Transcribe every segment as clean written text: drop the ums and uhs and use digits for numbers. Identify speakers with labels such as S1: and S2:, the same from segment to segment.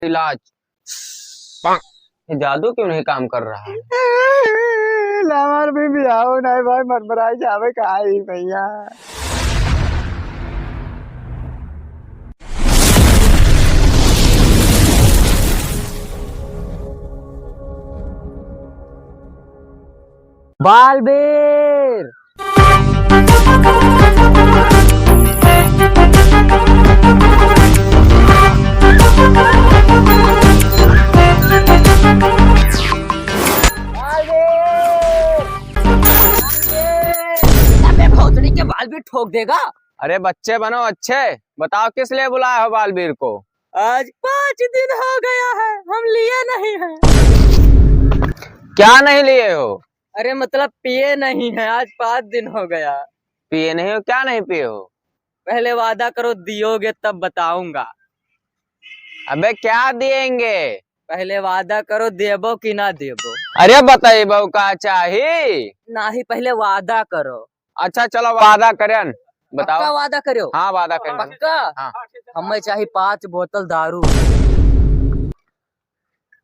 S1: इलाज। ये जादू क्यों नहीं काम कर रहा है?
S2: लामार भी आओ नहीं भाई मरमराई जावे का ही भैया।
S1: बालबीर,
S3: भोसड़ी के बाल भी ठोक देगा।
S1: अरे बच्चे बनो अच्छे, बताओ किस लिए बुलाया हो बालबीर को?
S3: आज 5 दिन हो गया है, हम लिए नहीं है।
S1: क्या नहीं लिए हो?
S3: अरे मतलब पिए नहीं है, आज 5 दिन हो गया।
S1: पिए नहीं हो? क्या नहीं पिए हो?
S3: पहले वादा करो दियोगे तब बताऊंगा।
S1: अबे क्या दिएंगे?
S3: पहले वादा करो देबो कि ना देबो।
S1: अरे बताइए बहू का चाहिए?
S3: ना ही पहले वादा करो।
S1: अच्छा चलो वादा करें, बताओ।
S3: पक्का वादा करो?
S1: हाँ वादा करें।
S3: पक्का?
S1: हाँ।
S3: हमें चाहिए 5 बोतल दारू।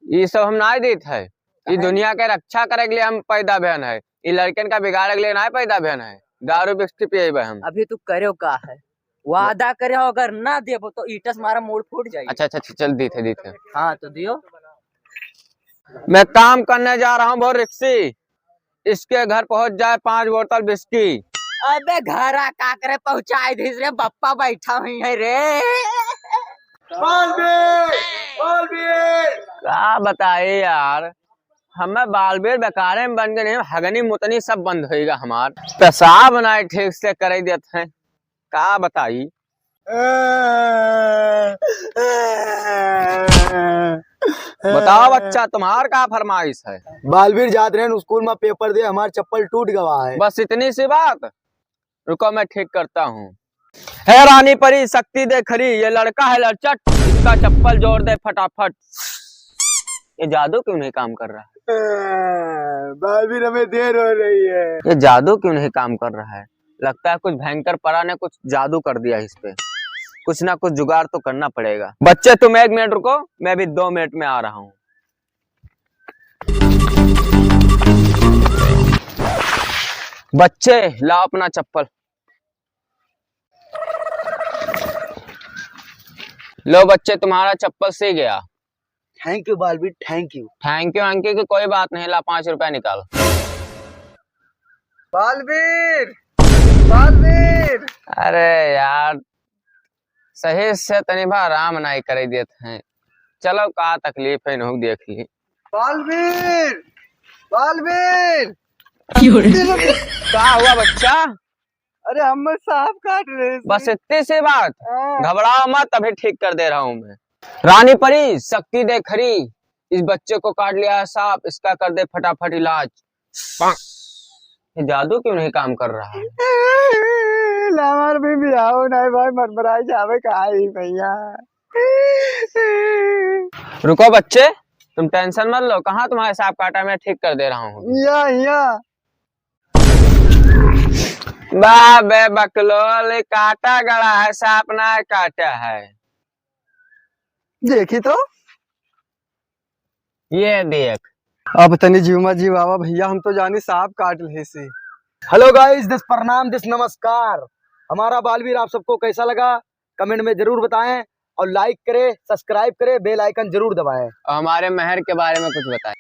S1: ये सब हम ना देते है। ये दुनिया के रक्षा करे के लिए हम पैदा बहन है। ये लड़कन का बिगाड़े के लिए ना पैदा बहन है। दारू बिस्किट पिए हम।
S3: अभी तू करो का है? वादा करे अगर ना देबो तो ईटस मारा मूड फूट जाएगी।
S1: अच्छा चल देते।
S3: हाँ तो दियो।
S1: मैं काम करने जा रहा हूँ बहुत रिक्सी। इसके घर पहुंच जाए 5 बोतल बिस्की।
S3: अबे घर आका करे पहुंचाए धीस रे, बप्पा बैठा हुई है रे।
S1: क्या बताए यार, हमें बालबीर बेकारे में बन गए नहीं, हगनी मुतनी सब बंद होएगा। हमार पेशाब बनाए ठीक से कर देते हैं। क्या बताई? बताओ बच्चा, तुम्हार का फरमाइश है?
S2: बालवीर जात रहे स्कूल में पेपर दे, हमार चप्पल टूट गवा है।
S1: बस इतनी सी बात? रुको मैं ठीक करता हूँ। है रानी परी शक्ति दे खरी, ये लड़का है लड़चट, इसका चप्पल जोड़ दे फटाफट। ये जादू क्यों नहीं काम कर रहा है?
S2: बालवीर हमें देर हो रही है।
S1: ये जादू क्यों नहीं काम कर रहा है? लगता है कुछ भयंकर परा ने कुछ जादू कर दिया इस पे। कुछ ना कुछ जुगाड़ तो करना पड़ेगा। बच्चे तुम 1 मिनट रुको, मैं भी 2 मिनट में आ रहा हूँ। बच्चे लाओ अपना चप्पल। लो बच्चे, तुम्हारा चप्पल सी गया।
S2: Thank you Baalveer, thank you.
S1: Thank you अंकी की कोई बात नहीं। ला 5 रुपया निकाल।
S2: बालवीर, बालवीर।
S1: अरे यार, सही से तनी भा आराम नहीं कर देते हैं। चलो का तकलीफ है नहु देख ली।
S2: बालवीर, बालवीर।
S1: क्या हुआ बच्चा?
S2: अरे हम सांप काट रहे।
S1: बस इतनी सी बात, घबराओ मत, अभी ठीक कर दे रहा हूँ मैं। रानी परी शक्ति दे खरी, इस बच्चे को काट लिया है सांप, इसका कर दे फटाफट इलाज। ये जादू क्यों नहीं काम कर रहा है?
S2: लामार भी आओ नहीं भाई मरमराई जावे का ही भैया।
S1: रुको बच्चे, तुम टेंशन मत लो। कहाँ तुम्हारे सांप काटा, मैं ठीक कर दे रहा हूँ।
S2: या
S1: बे बकलोल, काटा गड़ा है, सांप ना काटा है।
S2: देखी तो
S1: ये देख।
S2: अब तनी जीवा जीवावा भैया, हम तो जानी सांप काट ले से। हेलो गाइस, दिस प्रणाम, दिस नमस्कार। हमारा बालवीर आप सबको कैसा लगा कमेंट में जरूर बताएं, और लाइक करें, सब्सक्राइब करें, बेल आइकन जरूर दबाएं।
S1: और हमारे महर के बारे में कुछ बताएं।